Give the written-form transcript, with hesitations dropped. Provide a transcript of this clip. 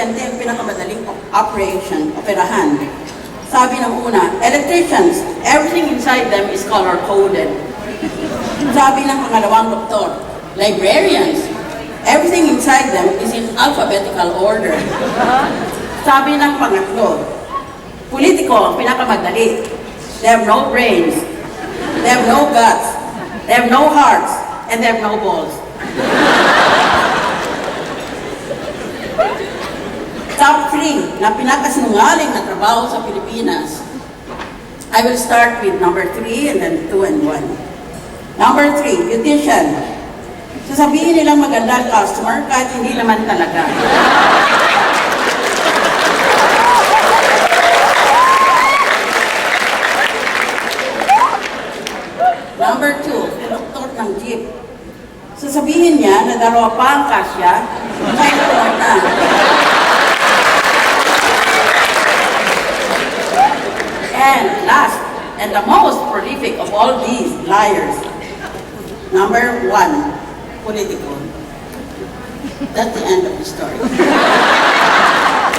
kuryente ang pinakamadaling operahan. Sabi ng una, electricians, everything inside them is color-coded. Sabi ng pangalawang doktor, librarians, everything inside them is in alphabetical order. Sabi ng pangatlo, politiko ang pinakamadali. They have no brains, they have no guts, they have no hearts, and they have no balls. Top 3 na pinakasinungaling na trabaho sa Pilipinas. I will start with number 3 and then 2 and 1. Number 3, beautician. Sasabihin nilang maganda ang customer kahit hindi naman talaga. Number 2, doktor ng jeep. Sasabihin niya na dalawa pa ang kasya, kahit tuwag na. And last, and the most prolific of all these liars, number 1, political. That's the end of the story.